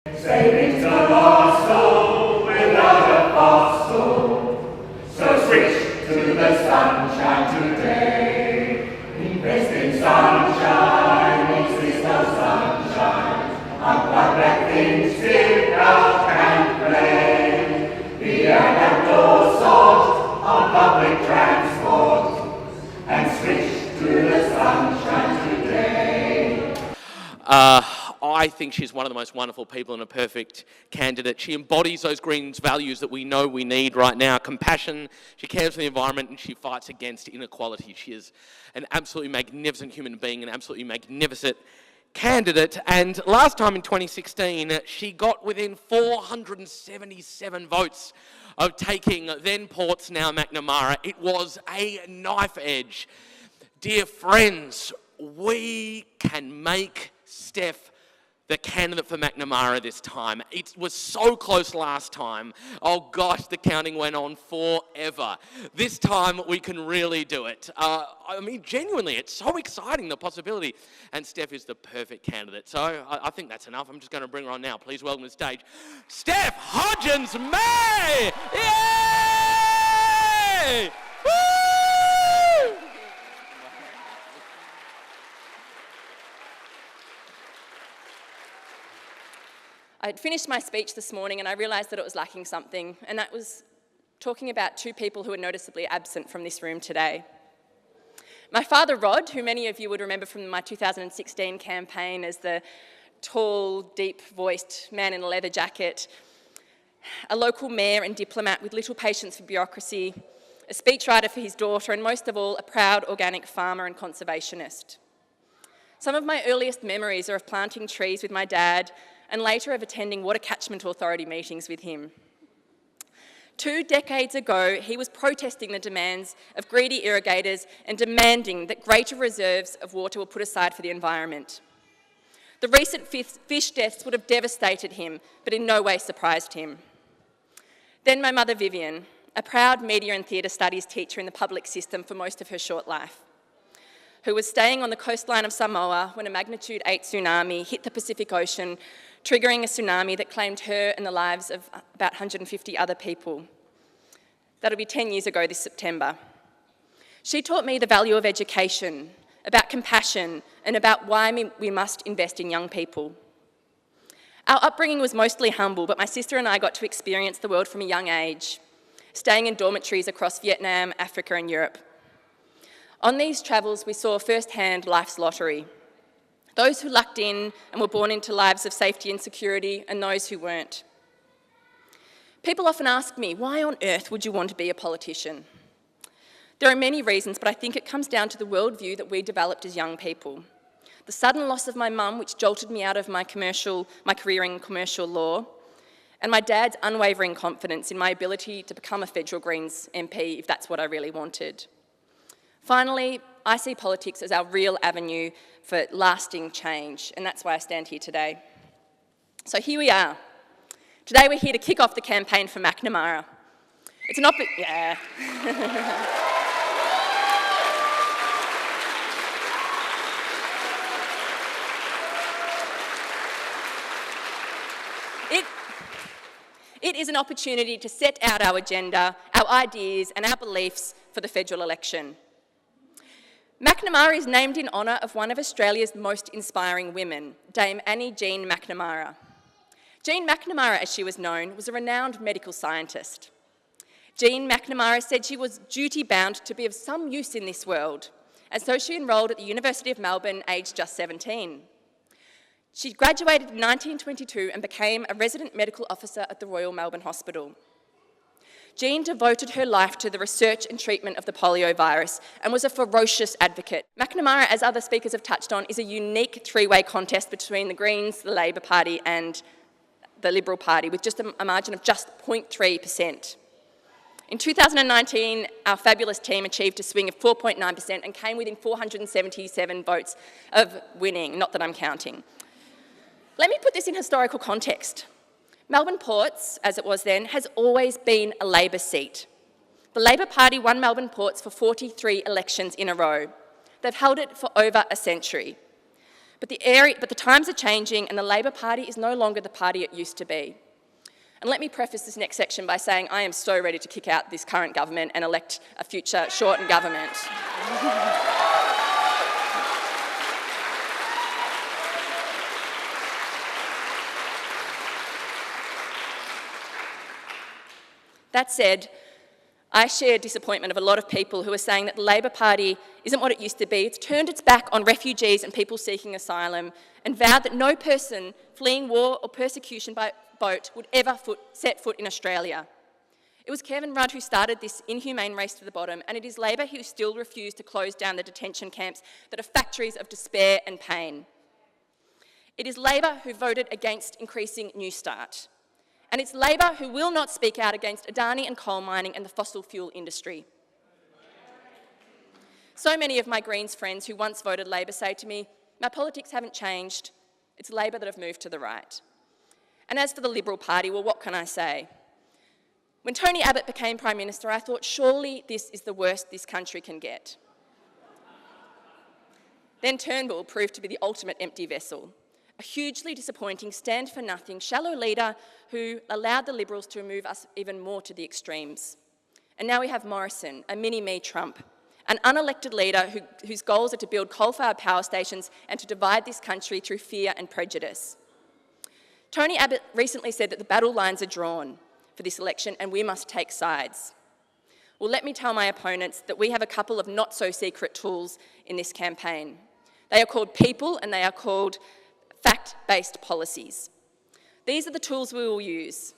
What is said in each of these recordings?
Saving the lost soul without apostle. So switch to the sunshine today. Invest in sunshine, exist no sunshine. Unplug that thing, sit out and play. Be an outdoor sort on public transport. And switch to the sunshine today. I think she's one of the most wonderful people and a perfect candidate. She embodies those Greens values that we know we need right now. Compassion, she cares for the environment, and she fights against inequality. She is an absolutely magnificent human being, an absolutely magnificent candidate. And last time in 2016, she got within 477 votes of taking then Ports, now Macnamara. It was a knife edge. Dear friends, we can make Steph the candidate for Macnamara this time. It was so close last time. Oh gosh, the counting went on forever. This time we can really do it. I mean, genuinely, it's so exciting, the possibility. And Steph is the perfect candidate. So I think that's enough. I'm just going to bring her on now. Please welcome to the stage, Steph Hodgins-May! Yay! Woo! I'd finished my speech this morning and I realised that it was lacking something, and that was talking about two people who are noticeably absent from this room today. My father, Rod, who many of you would remember from my 2016 campaign as the tall, deep-voiced man in a leather jacket, a local mayor and diplomat with little patience for bureaucracy, a speechwriter for his daughter, and most of all, a proud organic farmer and conservationist. Some of my earliest memories are of planting trees with my dad, and later of attending Water Catchment Authority meetings with him. 2 decades ago, he was protesting the demands of greedy irrigators and demanding that greater reserves of water were put aside for the environment. The recent fish deaths would have devastated him, but in no way surprised him. Then my mother, Vivian, a proud media and theatre studies teacher in the public system for most of her short life, who was staying on the coastline of Samoa when a magnitude 8 tsunami hit the Pacific Ocean, triggering a tsunami that claimed her and the lives of about 150 other people. That'll be 10 years ago this September. She taught me the value of education, about compassion, and about why we must invest in young people. Our upbringing was mostly humble, but my sister and I got to experience the world from a young age, staying in dormitories across Vietnam, Africa, and Europe. On these travels, we saw firsthand life's lottery. Those who lucked in and were born into lives of safety and security, and those who weren't. People often ask me, why on earth would you want to be a politician? There are many reasons, but I think it comes down to the worldview that we developed as young people. The sudden loss of my mum, which jolted me out of my career in commercial law, and my dad's unwavering confidence in my ability to become a federal Greens MP if that's what I really wanted. Finally, I see politics as our real avenue for lasting change, and that's why I stand here today. So here we are. Today we're here to kick off the campaign for Macnamara. It's an yeah. It is an opportunity to set out our agenda, our ideas, and our beliefs for the federal election. Macnamara is named in honour of one of Australia's most inspiring women, Dame Annie Jean Macnamara. Jean Macnamara, as she was known, was a renowned medical scientist. Jean Macnamara said she was duty-bound to be of some use in this world, and so she enrolled at the University of Melbourne, aged just 17. She graduated in 1922 and became a resident medical officer at the Royal Melbourne Hospital. Jean devoted her life to the research and treatment of the polio virus and was a ferocious advocate. Macnamara, as other speakers have touched on, is a unique three-way contest between the Greens, the Labor Party and the Liberal Party, with just a margin of just 0.3%. In 2019, our fabulous team achieved a swing of 4.9% and came within 477 votes of winning, not that I'm counting. Let me put this in historical context. Melbourne Ports, as it was then, has always been a Labor seat. The Labor Party won Melbourne Ports for 43 elections in a row. They've held it for over a century. But the times are changing and the Labor Party is no longer the party it used to be. And let me preface this next section by saying I am so ready to kick out this current government and elect a future shortened government. That said, I share disappointment of a lot of people who are saying that the Labor Party isn't what it used to be. It's turned its back on refugees and people seeking asylum and vowed that no person fleeing war or persecution by boat would ever set foot in Australia. It was Kevin Rudd who started this inhumane race to the bottom, and it is Labor who still refuse to close down the detention camps that are factories of despair and pain. It is Labor who voted against increasing New Start. And it's Labor who will not speak out against Adani and coal mining and the fossil fuel industry. So many of my Greens friends who once voted Labor say to me, my politics haven't changed, it's Labor that have moved to the right. And as for the Liberal Party, well, what can I say? When Tony Abbott became Prime Minister, I thought, surely this is the worst this country can get. Then Turnbull proved to be the ultimate empty vessel. A hugely disappointing, stand-for-nothing, shallow leader who allowed the Liberals to move us even more to the extremes. And now we have Morrison, a mini-me Trump, an unelected leader whose goals are to build coal-fired power stations and to divide this country through fear and prejudice. Tony Abbott recently said that the battle lines are drawn for this election and we must take sides. Well, let me tell my opponents that we have a couple of not-so-secret tools in this campaign. They are called people and they are called fact-based policies. These are the tools we will use.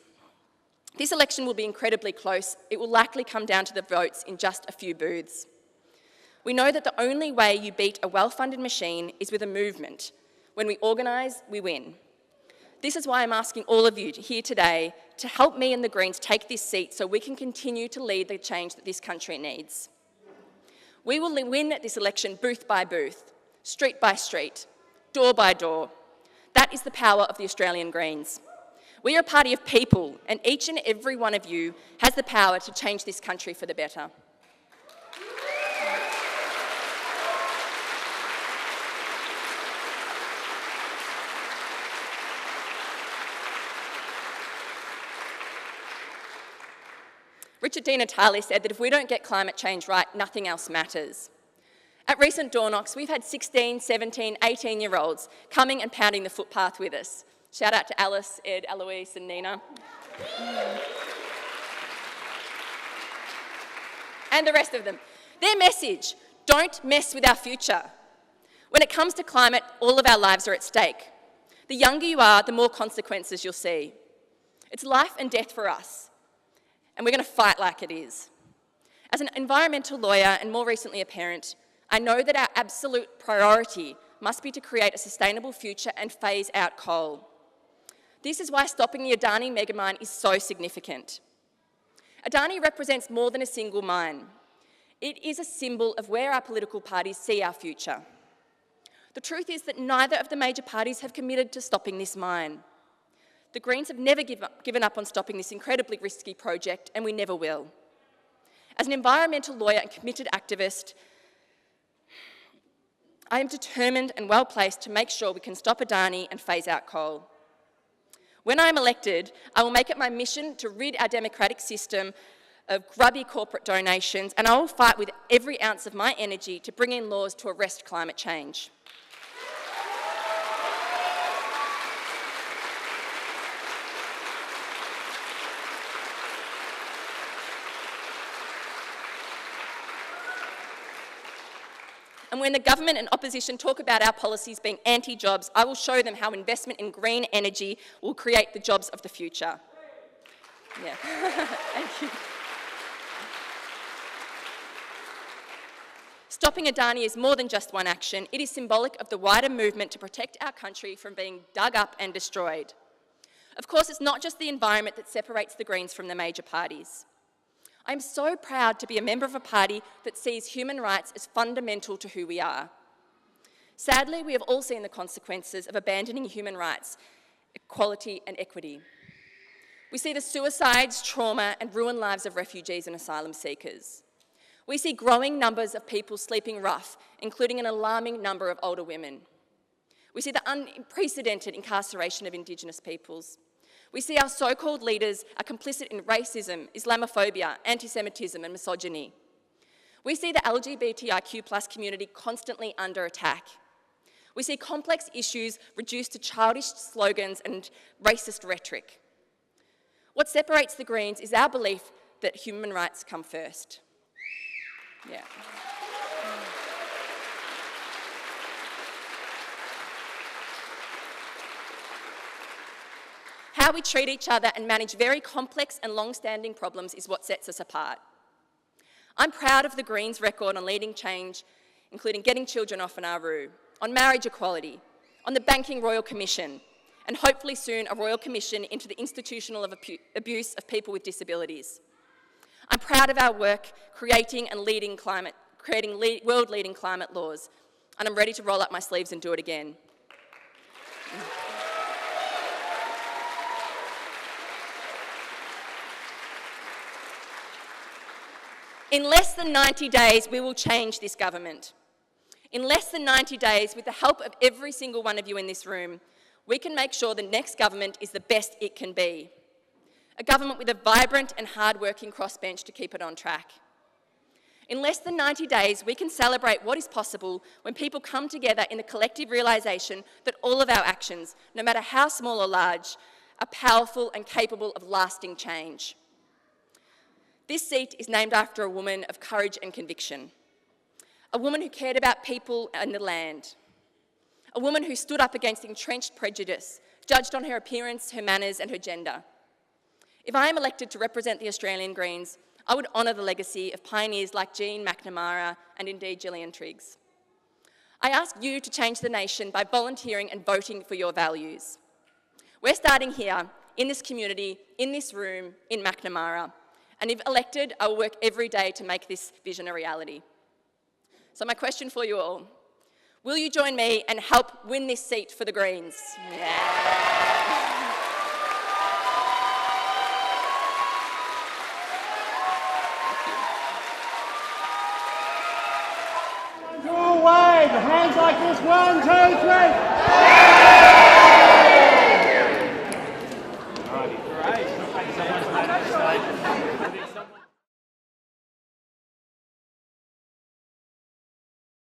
This election will be incredibly close. It will likely come down to the votes in just a few booths. We know that the only way you beat a well-funded machine is with a movement. When we organise, we win. This is why I'm asking all of you here today to help me and the Greens take this seat so we can continue to lead the change that this country needs. We will win this election booth by booth, street by street, door by door. That is the power of the Australian Greens. We are a party of people, and each and every one of you has the power to change this country for the better. Richard Di Natale said that if we don't get climate change right, nothing else matters. At recent door knocks, we've had 16, 17, 18-year-olds coming and pounding the footpath with us. Shout out to Alice, Ed, Eloise and Nina. And the rest of them. Their message, don't mess with our future. When it comes to climate, all of our lives are at stake. The younger you are, the more consequences you'll see. It's life and death for us, and we're going to fight like it is. As an environmental lawyer and more recently a parent, I know that our absolute priority must be to create a sustainable future and phase out coal. This is why stopping the Adani megamine is so significant. Adani represents more than a single mine. It is a symbol of where our political parties see our future. The truth is that neither of the major parties have committed to stopping this mine. The Greens have never given up on stopping this incredibly risky project, and we never will. As an environmental lawyer and committed activist, I am determined and well placed to make sure we can stop Adani and phase out coal. When I am elected, I will make it my mission to rid our democratic system of grubby corporate donations, and I will fight with every ounce of my energy to bring in laws to arrest climate change. And when the government and opposition talk about our policies being anti-jobs, I will show them how investment in green energy will create the jobs of the future. Yeah, thank you. Stopping Adani is more than just one action. It is symbolic of the wider movement to protect our country from being dug up and destroyed. Of course, it's not just the environment that separates the Greens from the major parties. I'm so proud to be a member of a party that sees human rights as fundamental to who we are. Sadly, we have all seen the consequences of abandoning human rights, equality and equity. We see the suicides, trauma and ruined lives of refugees and asylum seekers. We see growing numbers of people sleeping rough, including an alarming number of older women. We see the unprecedented incarceration of Indigenous peoples. We see our so-called leaders are complicit in racism, Islamophobia, anti-Semitism and misogyny. We see the LGBTIQ+ community constantly under attack. We see complex issues reduced to childish slogans and racist rhetoric. What separates the Greens is our belief that human rights come first. Yeah. How we treat each other and manage very complex and long-standing problems is what sets us apart. I'm proud of the Greens' record on leading change, including getting children off Nauru, on marriage equality, on the Banking Royal Commission, and hopefully soon a Royal Commission into the institutional abuse of people with disabilities. I'm proud of our work creating world-leading climate laws, and I'm ready to roll up my sleeves and do it again. In less than 90 days, we will change this government. In less than 90 days, with the help of every single one of you in this room, we can make sure the next government is the best it can be. A government with a vibrant and hard-working crossbench to keep it on track. In less than 90 days, we can celebrate what is possible when people come together in the collective realisation that all of our actions, no matter how small or large, are powerful and capable of lasting change. This seat is named after a woman of courage and conviction. A woman who cared about people and the land. A woman who stood up against entrenched prejudice, judged on her appearance, her manners and her gender. If I am elected to represent the Australian Greens, I would honour the legacy of pioneers like Jean Macnamara and indeed Gillian Triggs. I ask you to change the nation by volunteering and voting for your values. We're starting here, in this community, in this room, in Macnamara. And if elected, I will work every day to make this vision a reality. So my question for you all, will you join me and help win this seat for the Greens? Yeah. Wave, hands like this, 1, 2, 3.